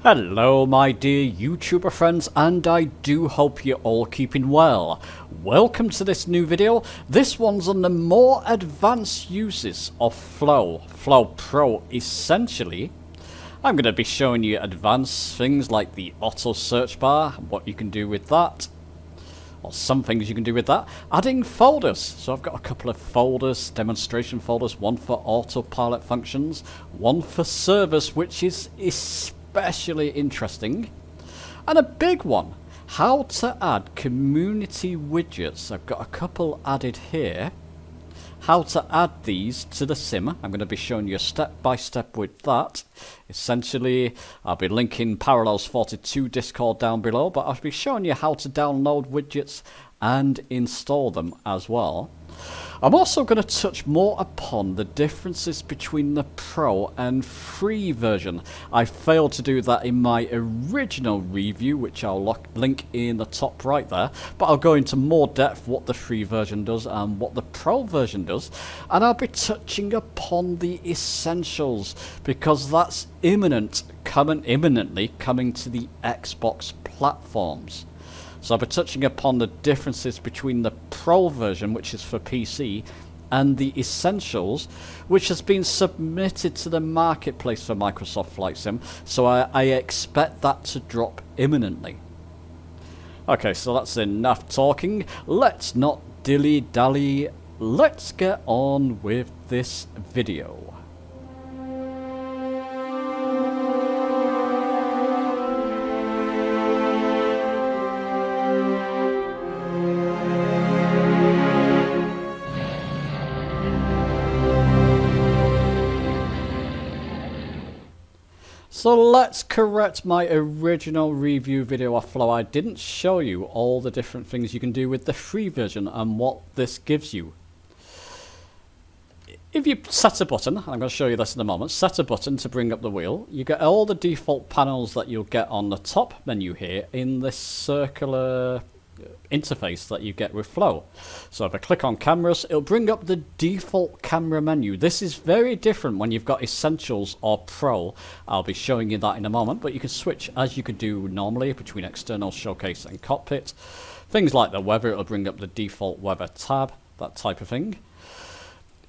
Hello my dear YouTuber friends, and I do hope you're all keeping well. Welcome to this new video. This one's on the more advanced uses of Flow Pro. Essentially, I'm going to be showing you advanced things like the Otto search bar, what you can do with that, or some things you can do with that. Adding folders. So I've got a couple of folders, demonstration folders, one for autopilot functions, one for servers, which is especially interesting, and a big one, how to add community widgets. I've got a couple added here. How to add these to the sim. I'm going to be showing you step by step with that. Essentially, I'll be linking Parallels 42 Discord down below, but I'll be showing you how to download widgets and install them as well. I'm also going to touch more upon the differences between the Pro and free version. I failed to do that in my original review, which I'll link in the top right there, but I'll go into more depth what the free version does and what the Pro version does, and I'll be touching upon the essentials, because that's imminently coming to the Xbox platforms. So I'll be touching upon the differences between the Pro version, which is for PC, and the Essentials, which has been submitted to the marketplace for Microsoft Flight Sim, so I expect that to drop imminently. Okay, so that's enough talking. Let's not dilly-dally. Let's get on with this video. So let's correct my original review video of Flow. I didn't show you all the different things you can do with the free version and what this gives you. If you set a button, I'm going to show you this in a moment, set a button to bring up the wheel, you get all the default panels that you'll get on the top menu here in this circular interface that you get with Flow. So if I click on cameras, it'll bring up the default camera menu. This is very different when you've got Essentials or Pro. I'll be showing you that in a moment, but you can switch as you could do normally between external, showcase and cockpit. Things like the weather, it'll bring up the default weather tab, that type of thing.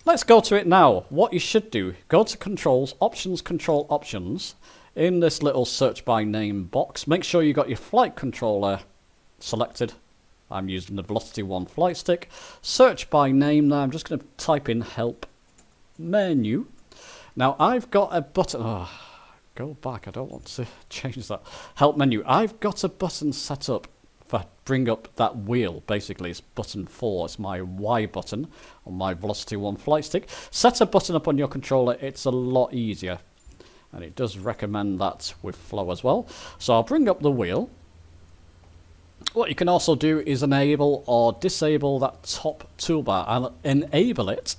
Let's go to it now. What you should do, go to controls, options, control options. In this little search by name box, make sure you got your flight controller selected. I'm using the Velocity 1 flight stick. Search by name now. I'm just going to type in help menu. Now I've got a button. Oh, go back. I don't want to change that. Help menu. I've got a button set up for bring up that wheel. Basically, it's button 4. It's my Y button on my Velocity 1 flight stick. Set a button up on your controller. It's a lot easier. And it does recommend that with Flow as well. So I'll bring up the wheel. What you can also do is enable or disable that top toolbar. I'll enable it.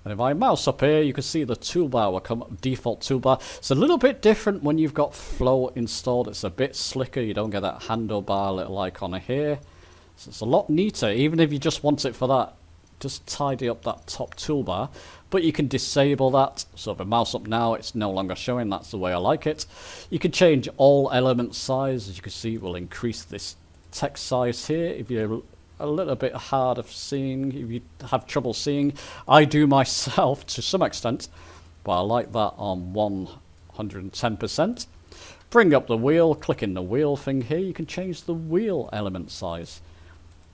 And if I mouse up here, you can see the toolbar will come up, default toolbar. It's a little bit different when you've got Flow installed. It's a bit slicker. You don't get that handlebar little icon here. So it's a lot neater, even if you just want it for that. Just tidy up that top toolbar. But you can disable that. So if I mouse up now, it's no longer showing. That's the way I like it. You can change all element size. As you can see, we'll increase this text size here. If you're a little bit hard of seeing, if you have trouble seeing, I do myself to some extent. But I like that on 110%. Bring up the wheel, click in the wheel thing here. You can change the wheel element size.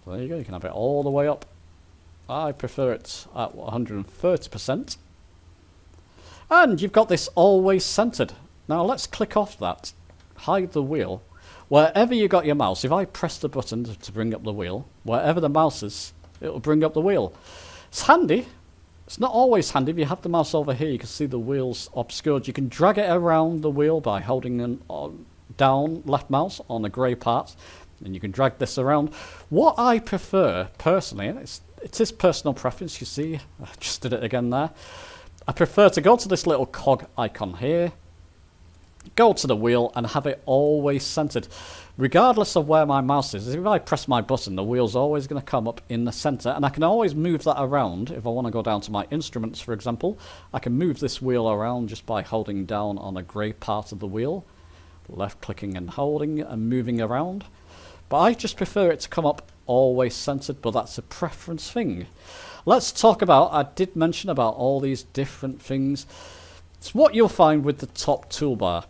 So there you go. You can have it all the way up. I prefer it at 130%. And you've got this always centered. Now let's click off that. Hide the wheel. Wherever you got your mouse, if I press the button to bring up the wheel, wherever the mouse is, it will bring up the wheel. It's handy. It's not always handy. If you have the mouse over here, you can see the wheel's obscured. You can drag it around the wheel by holding down left mouse on the grey part. And you can drag this around. What I prefer, personally, and it is personal preference, you see, I just did it again there. I prefer to go to this little cog icon here, go to the wheel and have it always centered. Regardless of where my mouse is, if I press my button, the wheel's always going to come up in the center, and I can always move that around. If I want to go down to my instruments, for example, I can move this wheel around just by holding down on a grey part of the wheel, left clicking and holding and moving around. But I just prefer it to come up always centered, but that's a preference thing. Let's talk about, I did mention about all these different things. It's what you'll find with the top toolbar.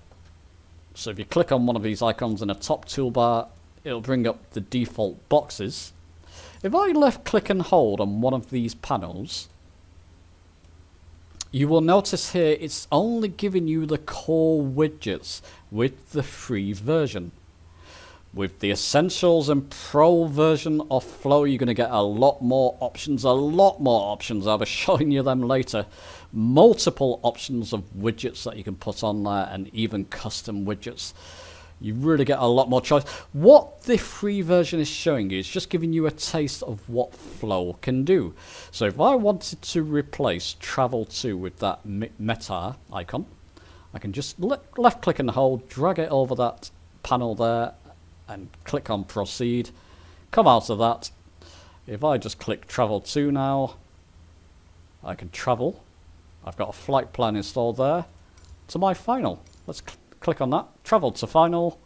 So if you click on one of these icons in the top toolbar, it'll bring up the default boxes. If I left click and hold on one of these panels, you will notice here it's only giving you the core widgets with the free version. With the Essentials and Pro version of Flow, you're going to get a lot more options. I'll be showing you them later. Multiple options of widgets that you can put on there, and even custom widgets. You really get a lot more choice. What the free version is showing you is just giving you a taste of what Flow can do. So if I wanted to replace Travel To with that Meta icon, I can just left click and hold, drag it over that panel there, and click on Proceed. Come out of that. If I just click Travel To now, I can travel. I've got a flight plan installed there to my final. Let's click on that. Travel to final.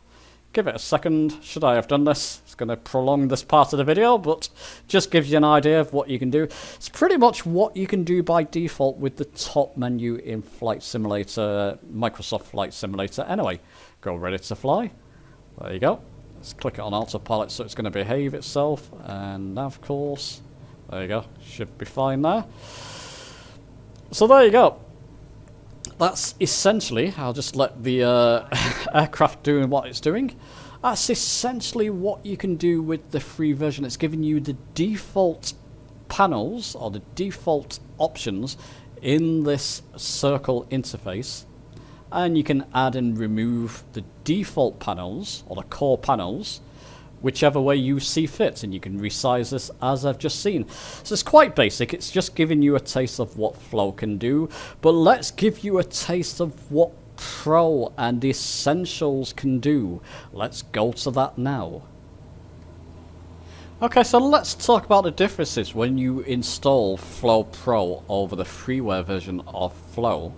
Give it a second. Should I have done this? It's going to prolong this part of the video, but just gives you an idea of what you can do. It's pretty much what you can do by default with the top menu in Flight Simulator, Microsoft Flight Simulator. Anyway, go ready to fly. There you go. Let's click it on autopilot so it's going to behave itself, and nav course. There you go. Should be fine there. So there you go. That's essentially, I'll just let the aircraft do what it's doing. That's essentially what you can do with the free version. It's giving you the default panels or the default options in this circle interface. And you can add and remove the default panels or the core panels whichever way you see fit, and you can resize this as I've just seen. So it's quite basic. It's just giving you a taste of what Flow can do, but let's give you a taste of what Pro and Essentials can do. Let's go to that now. Okay, so let's talk about the differences when you install Flow Pro over the freeware version of Flow.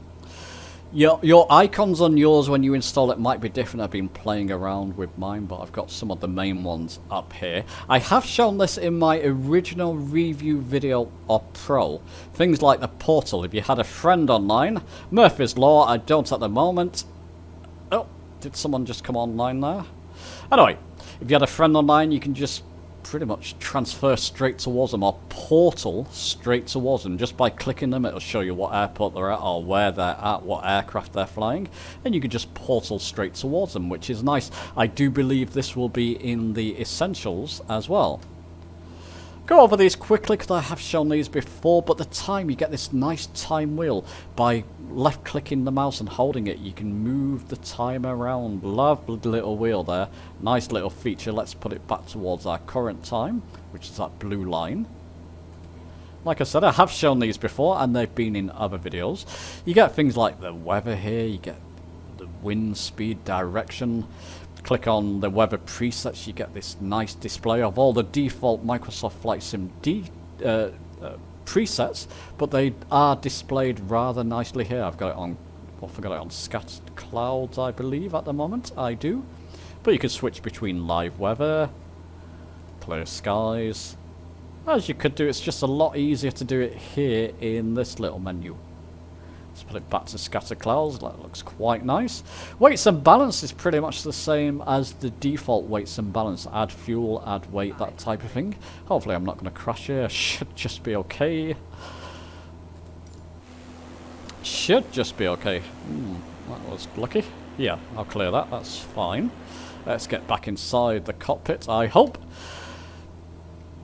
Your icons on yours when you install it might be different. I've been playing around with mine, but I've got some of the main ones up here. I have shown this in my original review video of Pro. Things like the portal. If you had a friend online, Murphy's Law, I don't at the moment. Oh, did someone just come online there? Anyway, if you had a friend online, you can just pretty much transfer straight towards them, or portal straight towards them. Just by clicking them, it'll show you what airport they're at or where they're at, what aircraft they're flying, and you can just portal straight towards them, which is nice. I do believe this will be in the Essentials as well. Go over these quickly because I have shown these before, but the time, you get this nice time wheel. By left clicking the mouse and holding it, you can move the time around. Lovely little wheel there. Nice little feature. Let's put it back towards our current time, which is that blue line. Like I said, I have shown these before and they've been in other videos. You get things like the weather here, you get the wind speed, direction. Click on the weather presets, you get this nice display of all the default Microsoft Flight Sim presets, but they are displayed rather nicely here. I've got it on, I've got it on scattered clouds, I believe, at the moment. I do. But you can switch between live weather, clear skies. As you could do, it's just a lot easier to do it here in this little menu. Let's put it back to scatter clouds. That looks quite nice. Weights and balance is pretty much the same as the default weights and balance. Add fuel, add weight, that type of thing. Hopefully I'm not going to crash here. Should just be okay. Should just be okay. That was lucky. Yeah, I'll clear that. That's fine. Let's get back inside the cockpit, I hope.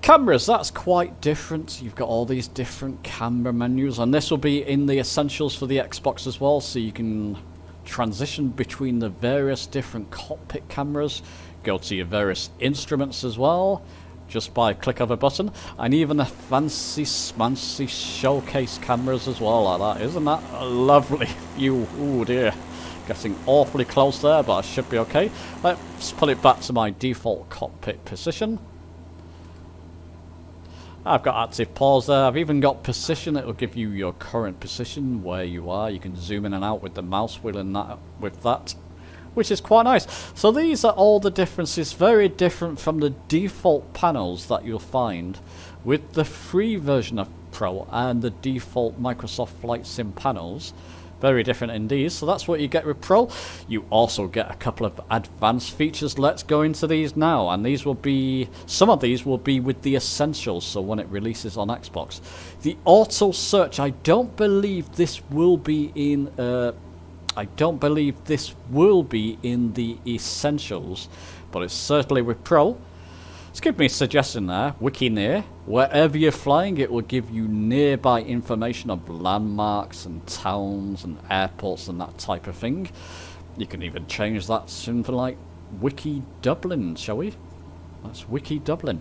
Cameras, that's quite different. You've got all these different camera menus, and this will be in the Essentials for the Xbox as well, so you can transition between the various different cockpit cameras, go to your various instruments as well, just by click of a button, and even the fancy smancy showcase cameras as well like that. Isn't that a lovely view? Oh dear. Getting awfully close there, but I should be okay. Let's put it back to my default cockpit position. I've got active pause there. I've even got position. It will give you your current position, where you are. You can zoom in and out with the mouse wheel and that, with that, which is quite nice. So these are all the differences, very different from the default panels that you'll find with the free version of Pro and the default Microsoft Flight Sim panels. Very different indeed. So that's what you get with Pro. You also get a couple of advanced features. Let's go into these now, and these will be, some of these will be with the Essentials, so when it releases on Xbox. The auto search, I don't believe this will be in the Essentials, but it's certainly with Pro. It's giving me a suggestion there, Wiki Near. Wherever you're flying, it will give you nearby information of landmarks and towns and airports and that type of thing. You can even change that to something like Wiki Dublin, shall we? That's Wiki Dublin.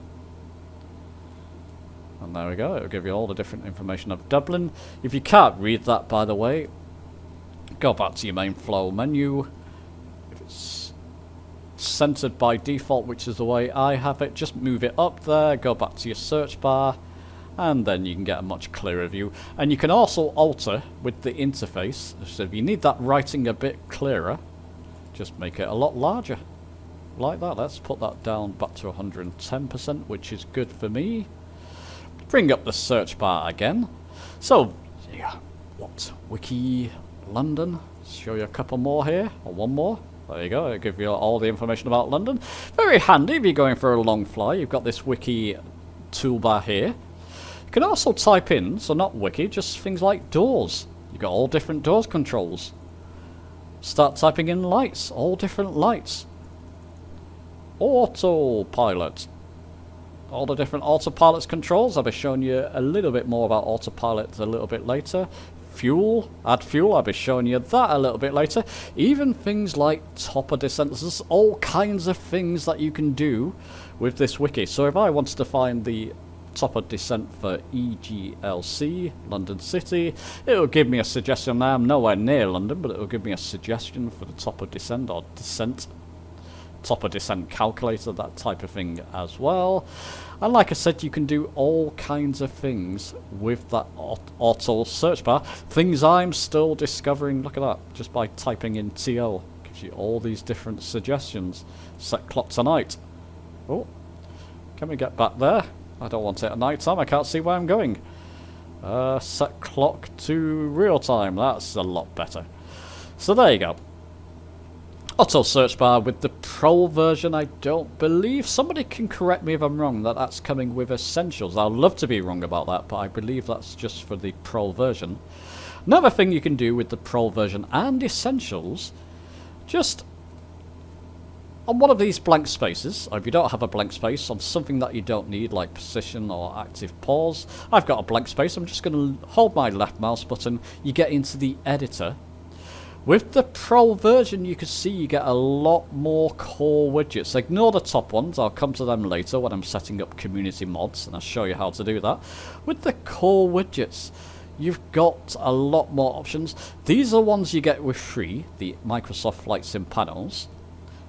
And there we go, it'll give you all the different information of Dublin. If you can't read that, by the way, go back to your main flow menu. If it's centered by default, which is the way I have it, just move it up there, go back to your search bar, and then you can get a much clearer view. And you can also alter with the interface, so if you need that writing a bit clearer, just make it a lot larger like that. Let's put that down back to 110%, which is good for me. Bring up the search bar again. So yeah, what, Wiki London, show you a couple more here, or one more. There you go, it'll give you all the information about London. Very handy if you're going for a long fly. You've got this wiki toolbar here. You can also type in, so not wiki, just things like doors. You've got all different doors controls. Start typing in lights, all different lights. Autopilot. All the different autopilot's controls. I'll be showing you a little bit more about autopilot a little bit later. Fuel, add fuel, I'll be showing you that a little bit later. Even things like topper descent, there's all kinds of things that you can do with this wiki. So if I wanted to find the topper descent for EGLC, London City, it will give me a suggestion. Now I'm nowhere near London, but it will give me a suggestion for the topper descent or descent. Topper descent calculator, that type of thing as well. And like I said, you can do all kinds of things with that auto search bar. Things I'm still discovering, look at that, just by typing in TO. Gives you all these different suggestions. Set clock to night. Oh, can we get back there? I don't want it at night time, I can't see where I'm going. Set clock to real time, that's a lot better. So there you go. Auto search bar with the Pro version, I don't believe, somebody can correct me if I'm wrong, that that's coming with Essentials. I'd love to be wrong about that, but I believe that's just for the Pro version. Another thing you can do with the Pro version and Essentials, just on one of these blank spaces, or if you don't have a blank space, on something that you don't need, like position or active pause, I've got a blank space, I'm just going to hold my left mouse button, you get into the editor. With the Pro version, you can see you get a lot more core widgets. Ignore the top ones, I'll come to them later when I'm setting up community mods, and I'll show you how to do that. With the core widgets, you've got a lot more options. These are ones you get with free, the Microsoft Flight Sim panels.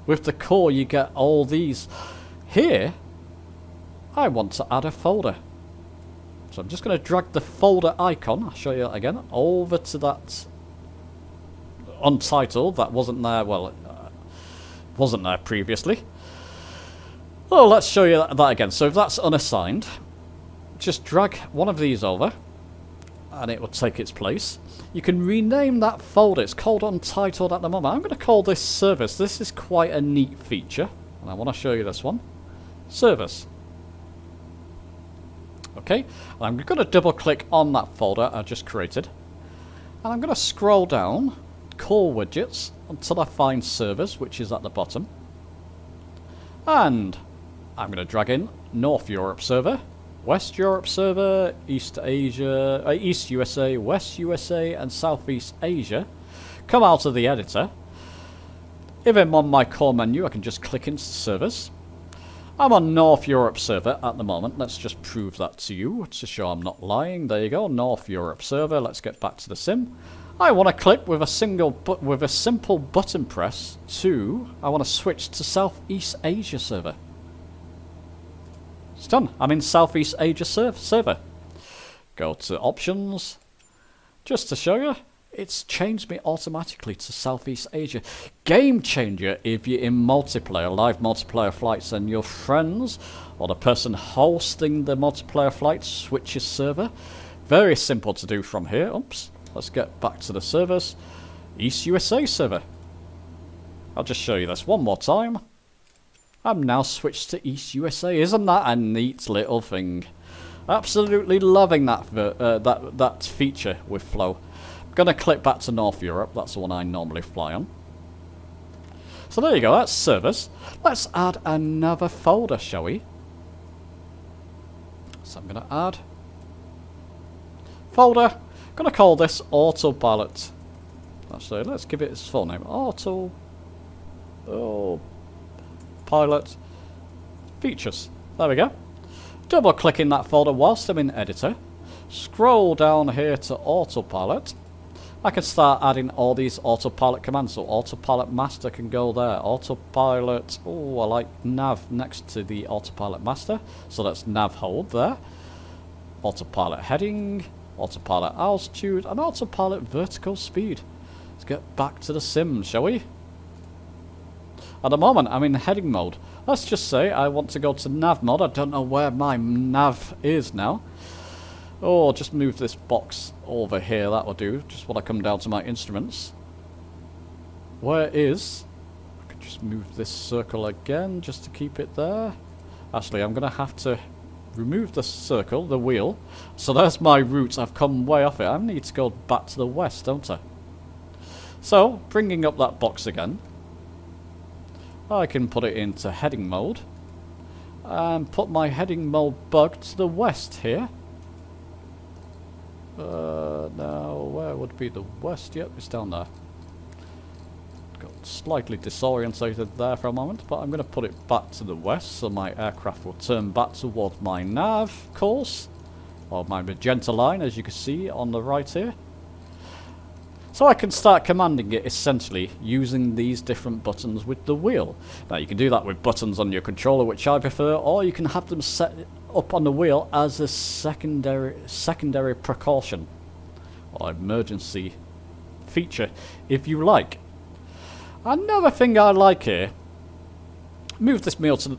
With the core, you get all these. Here, I want to add a folder. So I'm just going to drag the folder icon, I'll show you that again, over to that untitled, that wasn't there, well, wasn't there previously. Well, let's show you that again. So if that's unassigned, just drag one of these over and it will take its place. You can rename that folder, it's called untitled at the moment. I'm going to call this service. This is quite a neat feature and I want to show you this one. Service. Okay, and I'm going to double click on that folder I just created and I'm going to scroll down core widgets until I find service, which is at the bottom, and I'm going to drag in North Europe server, West Europe server, East Asia, East USA, West USA and Southeast Asia. Come out of the editor. If I'm on my core menu, I can just click into service. I'm on North Europe server at the moment. Let's just prove that to you to show I'm not lying. There you go, North Europe server. Let's get back to the sim. I want to click with a simple button press I want to switch to Southeast Asia server. It's done. I'm in Southeast Asia server. Go to options. Just to show you, it's changed me automatically to Southeast Asia. Game changer if you're in multiplayer, live multiplayer flights, and your friends or the person hosting the multiplayer flight switches server. Very simple to do from here. Oops. Let's get back to the servers. East USA server. I'll just show you this one more time. I'm now switched to East USA. Isn't that a neat little thing? Absolutely loving that that feature with Flow. I'm going to click back to North Europe. That's the one I normally fly on. So there you go. That's servers. Let's add another folder, shall we? So I'm going to add folder. I'm going to call this Autopilot. Actually, let's give it its full name. Pilot features. There we go. Double click in that folder whilst I'm in editor. Scroll down here to Autopilot. I can start adding all these Autopilot commands. So Autopilot Master can go there. Autopilot, I like nav next to the Autopilot Master. So that's nav hold there. Autopilot heading. Autopilot altitude and autopilot vertical speed. Let's get back to the sim, shall we? At the moment, I'm in heading mode. Let's just say I want to go to nav mode. I don't know where my nav is now. Oh, just move this box over here. That will do. Just want to come down to my instruments. Where is... I could just move this circle again just to keep it there. Actually, I'm going to have to remove the circle, the wheel. So there's my route. I've come way off it. I need to go back to the west, don't I? So, bringing up that box again. I can put it into heading mode. And put my heading mode bug to the west here. Now, where would be the west? Yep, it's down there. Got slightly disorientated there for a moment, but I'm going to put it back to the west so my aircraft will turn back towards my nav course, or my magenta line, as you can see on the right here. So I can start commanding it essentially using these different buttons with the wheel. Now you can do that with buttons on your controller, which I prefer, or you can have them set up on the wheel as a secondary precaution or emergency feature if you like. Another thing I like here, move this wheel to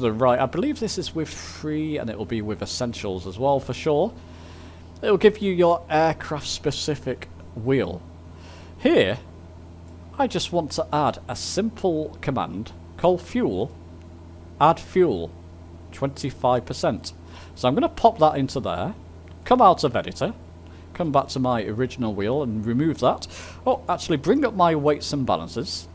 the right. I believe this is with free and it will be with essentials as well for sure. It will give you your aircraft specific wheel. Here I just want to add a simple command called fuel, add fuel 25%. So I'm going to pop that into there, come out of editor, come back to my original wheel and remove that. Oh, actually bring up my weights and balances.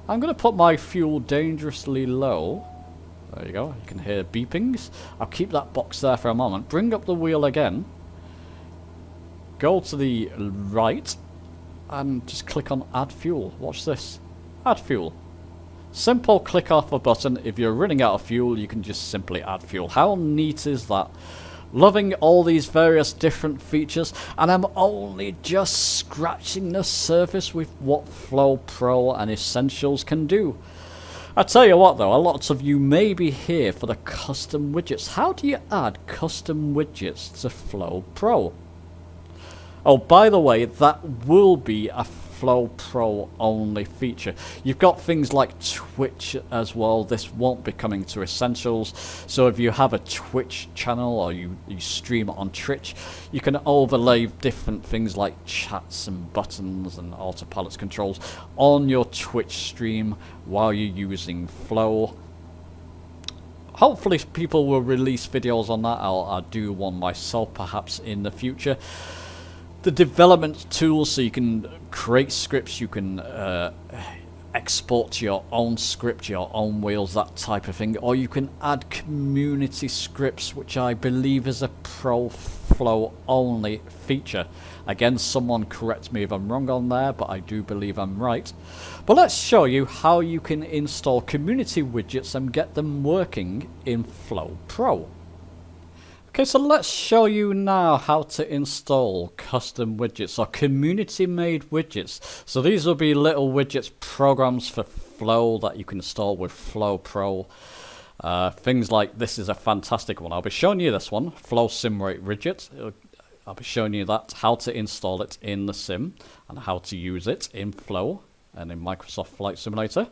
I'm going to put my fuel dangerously low. There you go, you can hear beepings. I'll keep that box there for a moment. Bring up the wheel again. Go to the right and just click on add fuel. Watch this. Add fuel. Simple click off a button. If you're running out of fuel, you can just simply add fuel. How neat is that? Loving all these various different features, and I'm only just scratching the surface with what Flow Pro and Essentials can do. I tell you what though, a lot of you may be here for the custom widgets. How do you add custom widgets to Flow Pro? Oh, by the way, that will be a Flow Pro only feature. You've got things like Twitch as well. This won't be coming to Essentials. So if you have a Twitch channel or you stream on Twitch, you can overlay different things like chats and buttons and autopilot controls on your Twitch stream while you're using Flow. Hopefully people will release videos on that. I'll do one myself perhaps in the future. The development tools, so you can create scripts, you can export your own script, your own wheels, that type of thing, or you can add community scripts, which I believe is a Pro Flow only feature. Again, someone correct me if I'm wrong on there, but I do believe I'm right. But let's show you how you can install community widgets and get them working in Flow Pro. Okay, so let's show you now how to install custom widgets or community-made widgets. So these will be little widgets programs for Flow that you can install with Flow Pro. Things like this is a fantastic one. I'll be showing you this one, Flow Simulate Widget. I'll be showing you that, how to install it in the sim and how to use it in Flow and in Microsoft Flight Simulator.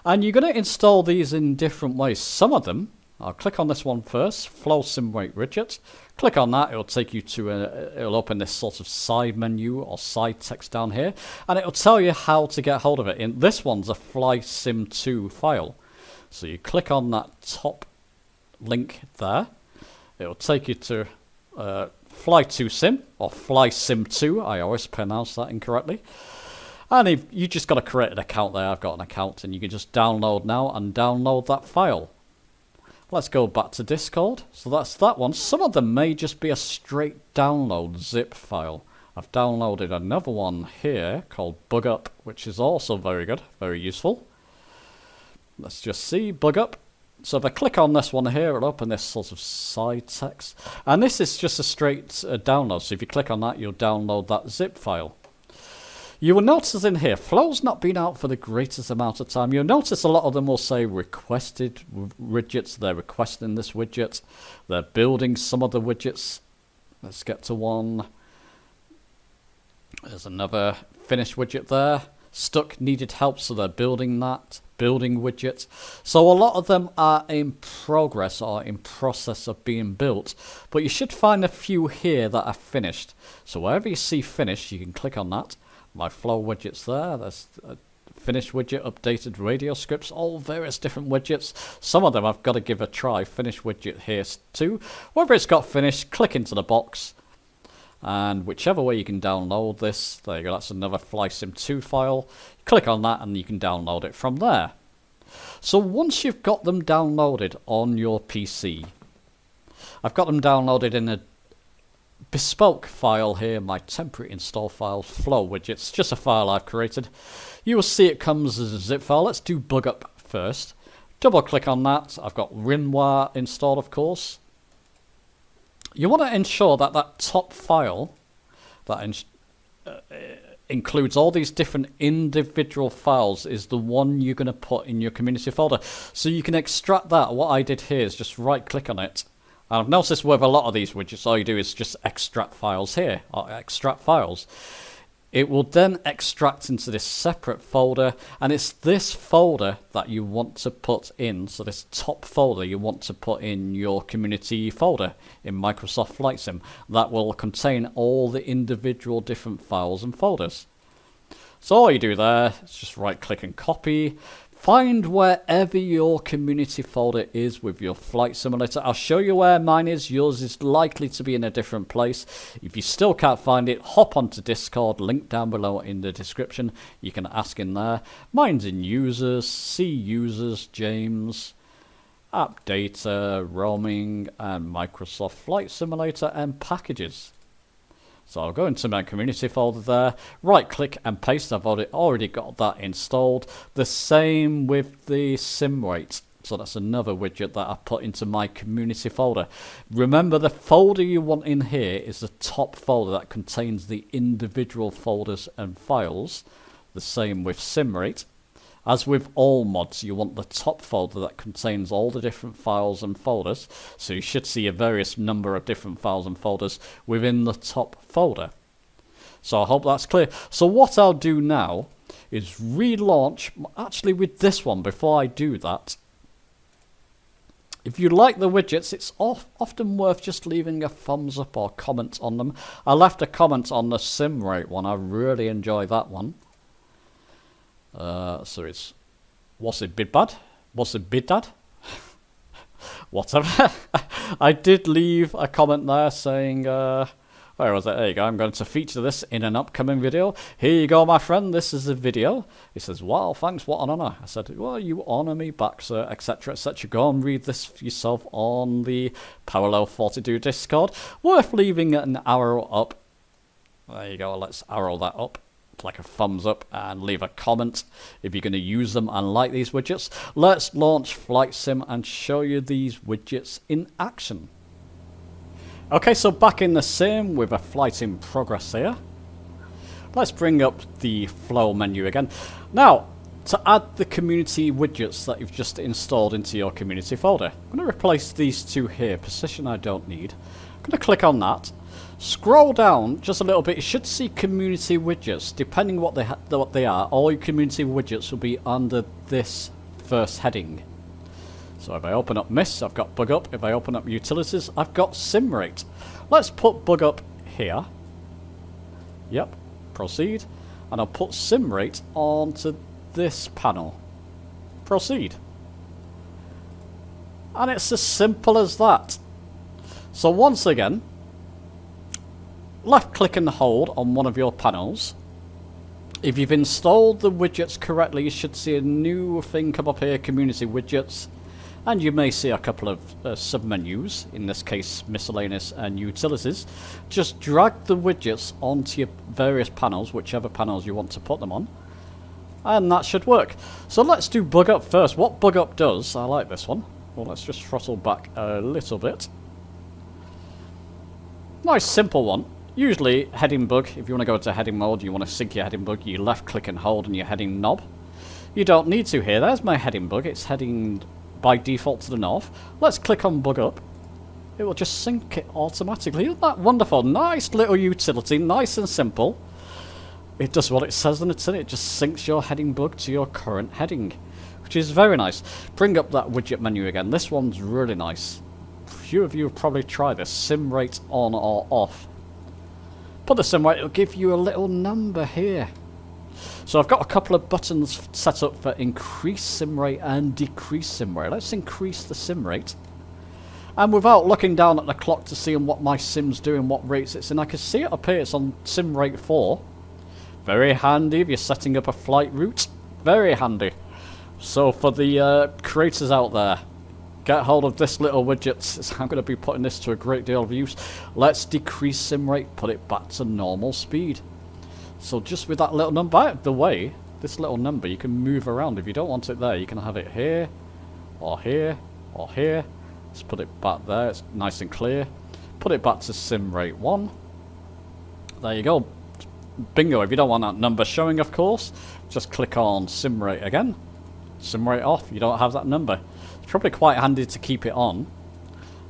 And you're going to install these in different ways. Some of them, I'll click on this one first, Flow Simulate Widget. Click on that, it'll take you to it'll open this sort of side menu or side text down here, and it'll tell you how to get hold of it. This one's a FlySim2 file. So you click on that top link there, it'll take you to Fly2Sim or FlySim2, I always pronounce that incorrectly. And you just got to create an account there. I've got an account, and you can just download now and download that file. Let's go back to Discord. So that's that one. Some of them may just be a straight download zip file. I've downloaded another one here called Bug Up, which is also very good, very useful. Let's just see, Bug Up. So if I click on this one here, it'll open this sort of side text. And this is just a straight download. So if you click on that, you'll download that zip file. You will notice in here, Flow's not been out for the greatest amount of time. You'll notice a lot of them will say requested widgets. They're requesting this widget. They're building some of the widgets. Let's get to one. There's another finished widget there. Stuck, needed help, so they're building that. Building widgets. So a lot of them are in progress or in process of being built. But you should find a few here that are finished. So wherever you see finished, you can click on that. My Flow widgets there, there's a finished widget, updated radio scripts, all various different widgets. Some of them I've got to give a try. Finished widget here too. Whether it's got finished, click into the box. And whichever way you can download this, there you go, that's another FlySim2 file. Click on that and you can download it from there. So once you've got them downloaded on your PC, I've got them downloaded in a bespoke file here, my temporary install file, Flow Widgets, just a file I've created. You will see it comes as a zip file. Let's do Bug Up first. Double click on that. I've got WinRAR installed, of course. You want to ensure that that top file that includes all these different individual files is the one you're going to put in your community folder. So you can extract that. What I did here is just right click on it. I've noticed with a lot of these widgets, all you do is just extract files here, or extract files. It will then extract into this separate folder, and it's this folder that you want to put in, so this top folder you want to put in your community folder in Microsoft Flight Sim. That will contain all the individual different files and folders. So all you do there is just right click and copy. Find wherever your community folder is with your flight simulator. I'll show you where mine is. Yours is likely to be in a different place. If you still can't find it, hop onto Discord, link down below in the description. You can ask in there. Mine's in users, see users, James, app data, roaming, and Microsoft Flight Simulator and packages. So I'll go into my community folder there, right click and paste. I've already got that installed. The same with the SimRate. So that's another widget that I put into my community folder. Remember, the folder you want in here is the top folder that contains the individual folders and files. The same with SimRate. As with all mods, you want the top folder that contains all the different files and folders. So you should see a various number of different files and folders within the top folder. So I hope that's clear. So what I'll do now is relaunch, actually with this one, before I do that. If you like the widgets, it's often worth just leaving a thumbs up or comment on them. I left a comment on the SimRate one. I really enjoy that one. So it's, was it bad? Was it bad? Whatever. I did leave a comment there saying, where was it? There you go. I'm going to feature this in an upcoming video. Here you go, my friend. This is the video. He says, wow, thanks. What an honor. I said, well, you honor me back, sir, etc., etc. Go and read this for yourself on the Parallel 42 Discord. Worth leaving an arrow up. There you go. Let's arrow that up. Like a thumbs up and leave a comment if you're going to use them and like these widgets. Let's launch Flight Sim and show you these widgets in action. Okay, so back in the sim with a flight in progress here. Let's bring up the flow menu again. Now, to add the community widgets that you've just installed into your community folder, I'm going to replace these two here. Position I don't need. I'm going to click on that. Scroll down just a little bit. You should see community widgets. Depending what they are, all your community widgets will be under this first heading. So if I open up Miss, I've got Bug Up. If I open up Utilities, I've got Sim Rate. Let's put Bug Up here. Yep, proceed. And I'll put Sim Rate onto this panel. Proceed. And it's as simple as that. So once again, left click and hold on one of your panels. If you've installed the widgets correctly, you should see a new thing come up here, Community Widgets. And you may see a couple of sub-menus, in this case Miscellaneous and Utilities. Just drag the widgets onto your various panels, whichever panels you want to put them on. And that should work. So let's do Bug Up first. What Bug Up does, I like this one. Well, let's just throttle back a little bit. Nice simple one. Usually heading bug, if you want to go into heading mode, you want to sync your heading bug, you left click and hold on your heading knob. You don't need to here. There's my heading bug. It's heading by default to the north. Let's click on Bug Up. It will just sync it automatically. Isn't that wonderful? Nice little utility, nice and simple. It does what it says on the tin. It just syncs your heading bug to your current heading, which is very nice. Bring up that widget menu again. This one's really nice. A few of you have probably tried this. Sim rate on or off. Put the sim rate, it'll give you a little number here. So I've got a couple of buttons set up for increase sim rate and decrease sim rate. Let's increase the sim rate. And without looking down at the clock to see what my sim's doing, what rates it's in, I can see it up here. It's on sim rate 4. Very handy if you're setting up a flight route. Very handy. So for the creators out there, get hold of this little widget. I'm going to be putting this to a great deal of use. Let's decrease sim rate, put it back to normal speed. So just with that little number out of the way, this little number, you can move around. If you don't want it there, you can have it here, or here, or here. Let's put it back there. It's nice and clear. Put it back to sim rate 1. There you go. Bingo. If you don't want that number showing, of course, just click on sim rate again. Sim rate off. You don't have that number. It's probably quite handy to keep it on.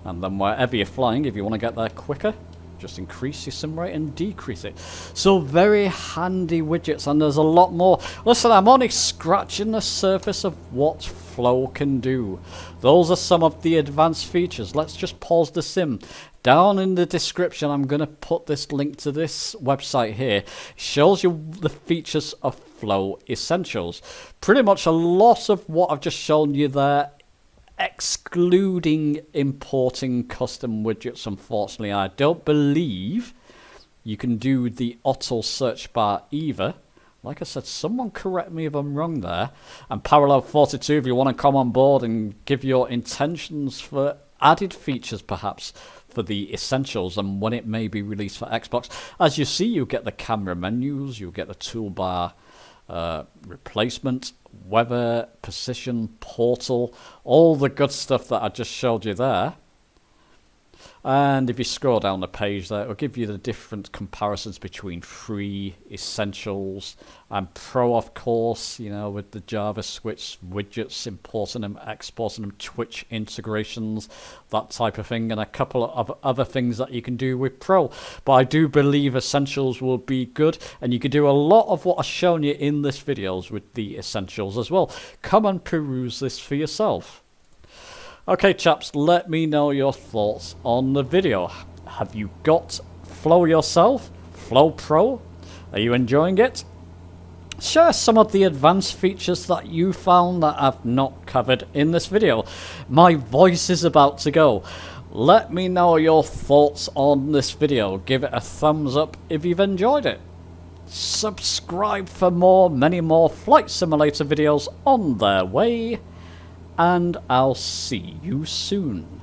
And then wherever you're flying, if you want to get there quicker, just increase your sim rate and decrease it. So very handy widgets, and there's a lot more. Listen, I'm only scratching the surface of what Flow can do. Those are some of the advanced features. Let's just pause the sim. Down in the description, I'm going to put this link to this website here. It shows you the features of Flow Essentials. Pretty much a lot of what I've just shown you there, excluding importing custom widgets. Unfortunately, I don't believe you can do the Otto search bar either. Like I said, someone correct me if I'm wrong there. And Parallel 42, if you want to come on board and give your intentions for added features perhaps for the Essentials and when it may be released for Xbox. As you see, you get the camera menus, you get the toolbar replacement, weather, position, portal, all the good stuff that I just showed you there. And if you scroll down the page there, it'll give you the different comparisons between free, Essentials, and Pro, of course, you know, with the Java switch, widgets, importing them, exporting them, Twitch integrations, that type of thing, and a couple of other things that you can do with Pro. But I do believe Essentials will be good, and you can do a lot of what I've shown you in this videos with the Essentials as well. Come and peruse this for yourself. Okay, chaps, let me know your thoughts on the video. Have you got Flow yourself? Flow Pro? Are you enjoying it? Share some of the advanced features that you found that I've not covered in this video. My voice is about to go. Let me know your thoughts on this video. Give it a thumbs up if you've enjoyed it. Subscribe for more, many more Flight Simulator videos on their way. And I'll see you soon.